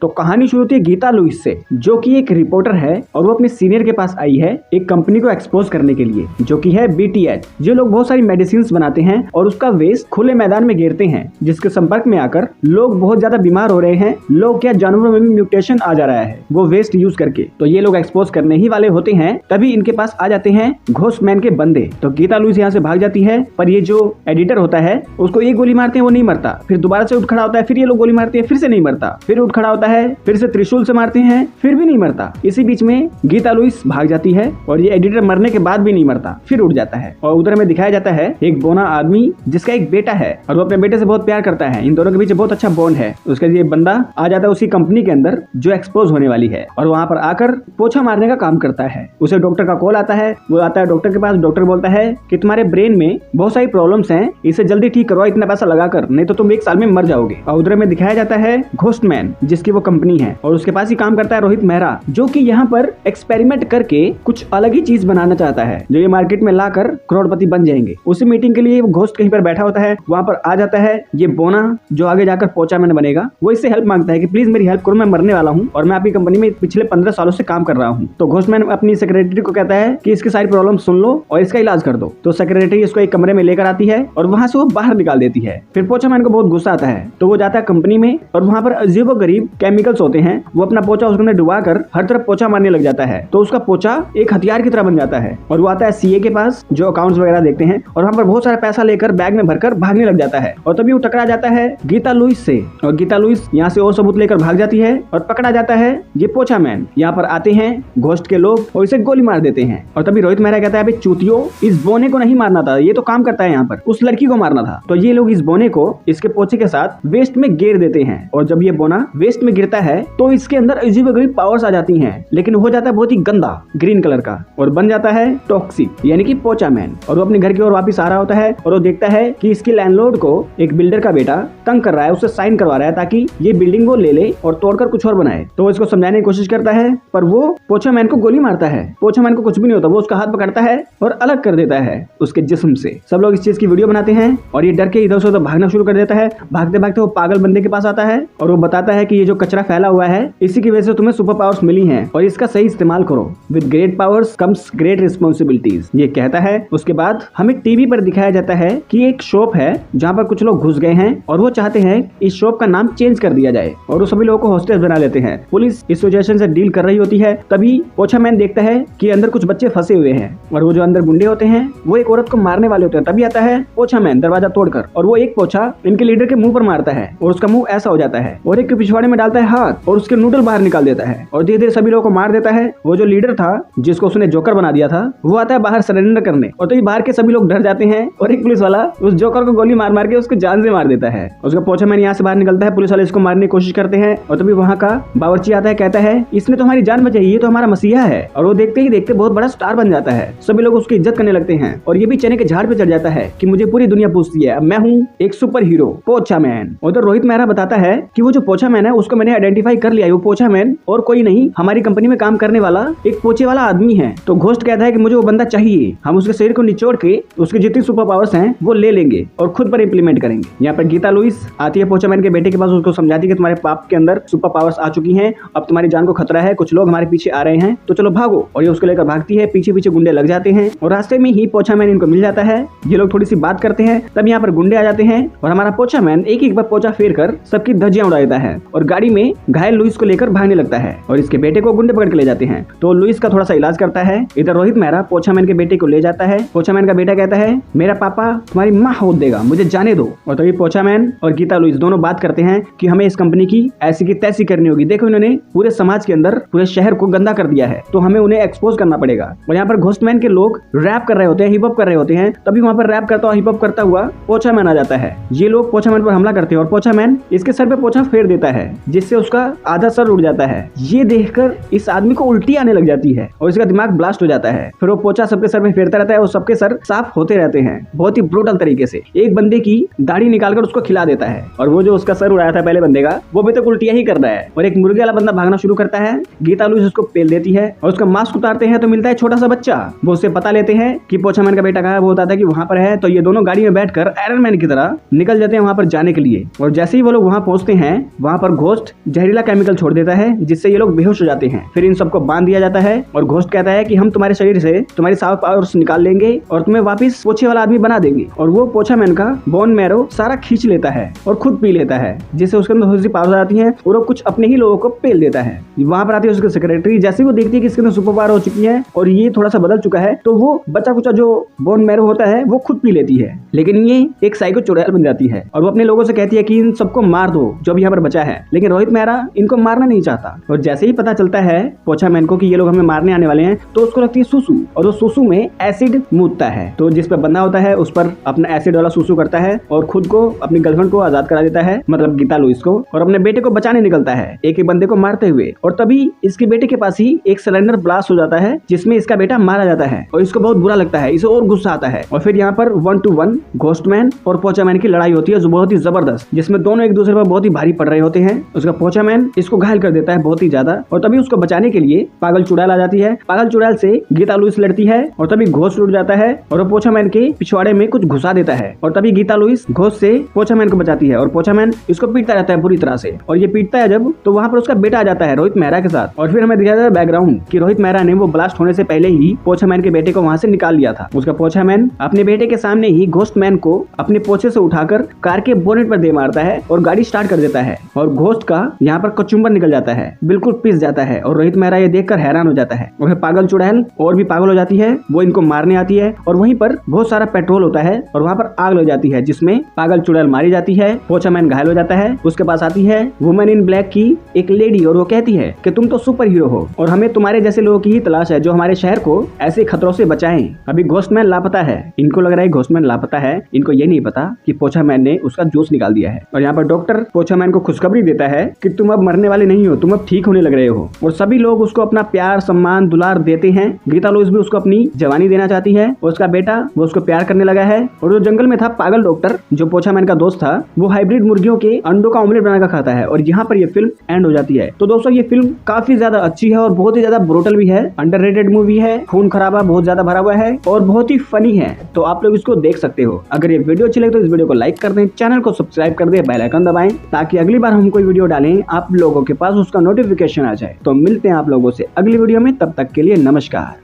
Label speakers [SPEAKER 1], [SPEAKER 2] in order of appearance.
[SPEAKER 1] तो कहानी शुरू होती है गीता लुइस से, जो कि एक रिपोर्टर है और वो अपने सीनियर के पास आई है एक कंपनी को एक्सपोज करने के लिए, जो कि है BTH। जो लोग बहुत सारी मेडिसिन बनाते हैं और उसका वेस्ट खुले मैदान में गिरते हैं, जिसके संपर्क में आकर लोग बहुत ज्यादा बीमार हो रहे हैं। लोग क्या, जानवरों में भी म्यूटेशन आ जा रहा है वो वेस्ट यूज करके। तो ये लोग एक्सपोज करने ही वाले होते हैं, तभी इनके पास आ जाते हैं घोस्टमैन के बंदे। तो गीता लुइस यहाँ से भाग जाती है, पर ये जो एडिटर होता है उसको एक गोली मारते हैं, वो नहीं मरता। फिर दोबारा से उठ खड़ा होता है, फिर ये लोग गोली मारते हैं, फिर से नहीं मरता। फिर उठ खड़ा होता है, फिर से त्रिशूल से मारते हैं, फिर भी नहीं मरता। इसी बीच में गीता लुइस भाग जाती है और ये एडिटर मरने के बाद भी नहीं मरता, फिर उठ जाता है। और उधर में दिखाया जाता है एक बोना आदमी जिसका एक बेटा है और वो अपने बेटे से बहुत प्यार करता है। इन दोनों के बीच बहुत अच्छा बॉन्ड है। उसके लिए बंदा आ जाता है उसी कंपनी के अंदर जो एक्सपोज होने वाली है, और वहां पर आकर पोछा मारने का काम करता है। उसे डॉक्टर का कॉल आता है, वो आता है डॉक्टर के पास। डॉक्टर बोलता है कि तुम्हारे ब्रेन में बहुत सारी प्रॉब्लम्स हैं, इसे जल्दी ठीक करवाओ इतना पैसा लगाकर, नहीं तो तुम 1 साल में मर जाओगे। और उधर में दिखाया जाता है घोस्टमैन, जिसकी वो कंपनी है, और उसके पास ही काम करता है रोहित मेहरा, जो कि यहाँ पर एक्सपेरिमेंट करके कुछ अलग ही चीज बनाना चाहता है, जो ये मार्केट में लाकर करोड़पति बन जाएंगे। उसी मीटिंग के लिए वो घोस्ट कहीं पर बैठा होता है, वहां पर आ जाता है ये बोना, जो आगे जाकर पोचामैन बनेगा। वो इससे हेल्प मांगता है कि प्लीज मेरी हेल्प करो, मैं मरने वाला हूँ और मैं आपकी कंपनी में पिछले 15 सालों से काम कर रहा हूँ। तो घोस्टमैन अपनी सेक्रेटरी को कहता है कि इसकी सारी प्रॉब्लम सुन लो और इसका इलाज कर दो। तो सेक्रेटरी इसको एक कमरे में लेकर आती है और वहां से वो बाहर निकाल देती है। फिर पोचामैन को बहुत गुस्सा आता है, तो वो जाता है कंपनी में और वहां पर अजीबोगरीब केमिकल्स होते हैं। वो अपना पोचा उसके अंदर डुबा कर हर तरफ पोचा मारने लग जाता है, तो उसका पोचा एक हथियार की तरह बन जाता है। और वो आता है CA के पास, जो अकाउंट्स वगैरह देखते हैं, और वहां पर बहुत सारा पैसा लेकर बैग में भरकर भागने लग जाता है। और तभी वो टकरा जाता है गीता लुइस से, और गीता लुइस यहाँ से और सबूत लेकर भाग जाती है और पकड़ा जाता है ये पोचामैन। यहाँ पर आते हैं घोस्ट के लोग और इसे गोली मार देते हैं। और तभी रोहित मेहरा कहता है, अबे चूतियों, इस बोने को नहीं मारना था, ये तो काम करता है यहाँ पर, उस लड़की को मारना था। तो ये लोग इस बोने को इसके पोचे के साथ वेस्ट में गिर देते हैं, और जब ये बोना वेस्ट में गिरता है तो इसके अंदर अजीबोगरीब पावर्स आ जाती हैं, लेकिन हो जाता है बहुत ही गंदा ग्रीन कलर का और बन जाता है टॉक्सिक, यानी कि पोचामैन। और वो अपने घर की ओर वापस आ रहा होता है और वो देखता है कि इसके लैंडलॉर्ड को एक बिल्डर का बेटा तंग कर रहा है, उससे साइन करवा रहा है ताकि ये बिल्डिंग वो ले ले और तोड़कर कुछ और बनाए। तो वो इसको समझाने की कोशिश करता है, पर वो पोचामैन को गोली मारता है। पोचामैन को कुछ भी नहीं होता, वो उसका हाथ पकड़ता है और अलग कर देता है उसके जिस्म से। सब लोग इस चीज की वीडियो बनाते हैं और ये डर के इधर से उधर भागना शुरू कर देता है। भागते भागते वो पागल बंदे के पास आता है और वो बताता है कि ये जो कचरा फैला हुआ है, इसी की वजह से तुम्हें सुपर पावर्स मिली हैं और इसका सही इस्तेमाल करो। With great powers comes great responsibilities, ये कहता है। उसके बाद हमें टीवी पर दिखाया जाता है कि एक शॉप है जहाँ पर कुछ लोग घुस गए हैं और वो चाहते हैं इस शॉप का नाम चेंज कर दिया जाए, और वो सभी लोगों को हॉस्टेज बना लेते हैं। पुलिस इस सिचुएशन से डील कर रही होती है। तभी पोचामैन देखता है कि अंदर कुछ बच्चे फंसे हुए हैं, और वो जो अंदर गुंडे होते हैं वो एक औरत को मारने वाले होते हैं। तभी आता है पोचामैन दरवाजा तोड़कर, और वो एक पोछा इनके लीडर के मुंह पर मारता है और उसका मुंह ऐसा हो जाता है, और एक के पिछवाड़े में डालता है हाथ और उसके नूडल बाहर निकाल देता है और धीरे धीरे सभी लोगों को मार देता है। वो जो लीडर था जिसको उसने जोकर बना दिया था, वो आता है बाहर सरेंडर करने, और तभी बाहर के सभी लोग डर जाते हैं और एक पुलिस वाला उस जोकर को गोली मार मार के उसको जान से मार देता है। उसका पोचामैन यहाँ से बाहर निकलता है, पुलिस वाले इसको मारने की कोशिश करते हैं, और तभी वहाँ का बावर्ची आता है, कहता है इसने तो हमारी जान बचाई, ये तो हमारा मसीहा है। और वो देखते ही देखते बहुत बड़ा स्टार बन जाता है। सभी लोग उसकी इज्जत करने लगते हैं और ये भी चने के झाड़ पे चढ़ जाता है कि मुझे पूरी दुनिया पूछती है, मैं हूँ एक सुपर हीरो पोचामैन। उधर रोहित मेहरा बताता है कि वो जो पोचामैन है उसको मैंने आइडेंटिफाई कर लिया, वो पोचामैन और कोई नहीं, हमारी कंपनी में काम करने वाला एक पोचे वाला आदमी है। तो घोस्ट कहता है कि मुझे वो बंदा चाहिए, हम उसके शरीर को निचोड़ के उसके जितनी सुपर पावर्स हैं वो ले लेंगे और खुद पर इम्प्लीमेंट करेंगे। यहाँ पर गीता लुइस आती है पोचामैन के बेटे के पास, उसको समझाती है कि तुम्हारे पाप के अंदर सुपर पावर्स आ चुकी हैं, अब तुम्हारी जान को खतरा है, कुछ लोग हमारे पीछे आ रहे हैं, तो चलो भागो। और ये उसको लेकर भागती है, पीछे पीछे गुंडे लग जाते हैं और रास्ते में ही पोचामैन इनको मिल जाता है। ये लोग थोड़ी सी बात करते हैं, तब यहाँ पर गुंडे आ जाते हैं और हमारा पोचामैन एक एक बार पोचा फेर कर सबकी धज्जियां उड़ा देता है और गाड़ी में घायल लुइस को लेकर भागने लगता है और इसके बेटे को गुंडे पकड़ के ले जाते हैं। तो लुइस का थोड़ा सा इलाज करता है। इधर रोहित मेहरा पोचामैन के बेटे को ले जाता है। पोचामैन का बेटा कहता है मेरा पापा तुम्हारी माँ होद देगा, मुझे जाने दो। और तभी पोचामैन और गीता लुइस दोनों बात करते हैं कि हमें इस कंपनी की ऐसी की तैसी करनी होगी। देखो इन्होंने पूरे समाज के अंदर पूरे शहर को गंदा कर दिया है, तो हमें उन्हें एक्सपोज करना पड़ेगा। और यहाँ पर घोस्टमैन के लोग रैप कर रहे होते हैं, हिप हॉप कर रहे होते हैं, तभी वहाँ पर रैप करता हुआ हिप हॉप करता हुआ पोचामैन आ जाता है। ये लोग पोचामैन पर हमला करते हैं और पोचामैन इसके सर पे पोछा फेर देता है, जिससे उसका आधा सर उड़ जाता है। ये देखकर इस आदमी को उल्टी आने लग जाती है और इसका दिमाग ब्लास्ट हो जाता है। फिर वो पोछा सबके सर पे फेरता रहता है और सबके सर साफ होते रहते हैं बहुत ही ब्रूटल तरीके से। एक बंदे की दाढ़ी निकालकर उसको खिला देता है और वो जो उसका सर उड़ाया था पहले बंदे का, वो भी तक उल्टियां ही कर रहा है। और एक मुर्गे वाला बंदा भागना शुरू करता है, गीता लुइस उसको पेल देती है और उसका मास्क उतारते हैं तो मिलता है छोटा सा बच्चा। वो उससे पता लेते हैं कि पोचामैन का बेटा कहाँ है, वो बताता है कि वहाँ पर है। तो ये दोनों गाड़ी में बैठकर आयरन मैन की तरह निकल जाते हैं वहाँ पर जाने के लिए। और जैसे ही वो लोग वहाँ पहुँचते हैं, वहाँ पर घोस्ट घोस्ट जहरीला केमिकल छोड़ देता है जिससे ये लोग बेहोश हो जाते हैं। फिर इन सबको बांध दिया जाता है और घोस्ट कहता है कि हम तुम्हारे शरीर से तुम्हारी साफ पावर्स निकाल लेंगे और तुम्हें वापस पोछे वाला आदमी बना देंगे। और वो पोछा मैन का बोन मैरो सारा खींच लेता है और खुद पी लेता है, जिससे उसके अंदर थोड़ी पावर आती है और वो कुछ अपने ही लोगों को पेल देता है। वहां पर आती है उसकी सेक्रेटरी। जैसे वो देखती है कि इसके अंदर सुपर पावर हो चुकी है और ये थोड़ा सा बदल चुका है, तो वो बचा कुचा जो बोन मैरो होता है वो खुद पी लेती है। लेकिन ये एक साइको चुड़ैल बन जाती है और वो अपने लोगों से कहती है कि इन सबको मार दो जो अब यहाँ पर बचा है। लेकिन रोहित मेहरा इनको मारना नहीं चाहता और जैसे ही पता चलता है पोछा मैन को कि ये लोग हमें मारने आने वाले हैं, तो उसको लगती है सुसु और वो सुसु में एसिड मूतता है। तो जिस पर बंदा होता है उस पर अपना एसिड वाला सुसु करता है और खुद को अपनी गर्लफ्रेंड को आजाद करा देता है, मतलब गीता लुइस को, और अपने बेटे को बचाने निकलता है एक एक बंदे को मारते हुए। और तभी इसके बेटे के पास ही एक सिलेंडर ब्लास्ट हो जाता है जिसमें इसका बेटा मारा जाता है और इसको बहुत बुरा लगता है, इसे और गुस्सा आता है। और फिर यहाँ पर 1 to 1 घोस्टमैन और पोछा मैन की लड़ाई होती है जो बहुत ही जबरदस्त, जिसमें दोनों एक दूसरे पर बहुत ही भारी पड़ रहे होते हैं। उसका पोछा मैन इसको घायल कर देता है बहुत ही ज्यादा और तभी उसको बचाने के लिए पागल चुड़ैल आ जाती है। पागल चुड़ैल से गीता लुइस लड़ती है और तभी घोस्ट उड़ जाता है और वो पोछा मैन के पिछवाड़े में कुछ घुसा देता है और तभी गीता लुइस घोस्ट से पोछा मैन को बचाती है और पोछा मैन इसको पीटता रहता है बुरी तरह से। और ये पीटता है जब, तो वहाँ पर उसका बेटा आ जाता है रोहित मेहरा के साथ। और फिर हमें दिखाया जाता है बैकग्राउंड कि रोहित मेहरा ने वो ब्लास्ट होने से पहले ही पोछा मैन के बेटे को वहाँ से निकाल लिया था। उसका पोछा मैन अपने बेटे के सामने ही घोस्ट मैन को अपने पोछे से उठाकर कार के बोनेट पर दे मारता है और गाड़ी स्टार्ट कर देता है और घोस्ट का यहाँ पर कचुम्बर निकल जाता है, बिल्कुल पिस जाता है। और रोहित मेहरा ये देखकर हैरान हो जाता है और फिर पागल चुड़ैल और भी पागल हो जाती है, वो इनको मारने आती है और वहीं पर बहुत सारा पेट्रोल होता है और वहाँ पर आग लग जाती है जिसमें पागल चुड़ैल मारी जाती है। पोछा मैन घायल हो जाता है। उसके पास आती है वुमेन इन ब्लैक की एक लेडी और वो कहती है कि तुम तो सुपर हीरो हो और हमें तुम्हारे जैसे लोगों की ही तलाश है जो हमारे शहर को ऐसे खतरों से बचाएं। अभी घोस्टमैन लापता है। इनको लग रहा है घोस्टमैन लापता है, इनको ये नहीं पता कि पोछा मैन ने उसका जूस निकाल दिया है। और यहाँ पर डॉक्टर पोछा मैन को खुशखबरी देता है कि तुम अब मरने वाले नहीं हो, तुम अब ठीक होने लग रहे हो। और सभी लोग उसको अपना प्यार सम्मान दुलार देते हैं। गीता लुइस भी उसको अपनी जवानी देना चाहती है और उसका बेटा वो उसको प्यार करने लगा है। और जो जंगल में था पागल डॉक्टर जो पोछा मैन का दोस्त था, वो हाइब्रिड मुर्गियों के अंडों का ऑमलेट बनाकर खाता है। और यहाँ पर ये फिल्म एंड हो जाती है। तो दोस्तों ये फिल्म काफी ज्यादा अच्छी है और बहुत ही ज्यादा ब्रूटल भी है, अंडररेटेड मूवी है, खून खराबा बहुत ज्यादा भरा हुआ है और बहुत ही फनी है। तो आप लोग इसको देख सकते हो। अगर ये वीडियो अच्छी लगे तो इस वीडियो को लाइक कर दें, चैनल को सब्सक्राइब कर दें, बेल आइकन दबाएं ताकि अगली बार हम कोई वीडियो डालें आप लोगों के पास उसका नोटिफिकेशन आ जाए। तो मिलते हैं आप लोगों से अगली वीडियो में, तब तक के लिए नमस्कार।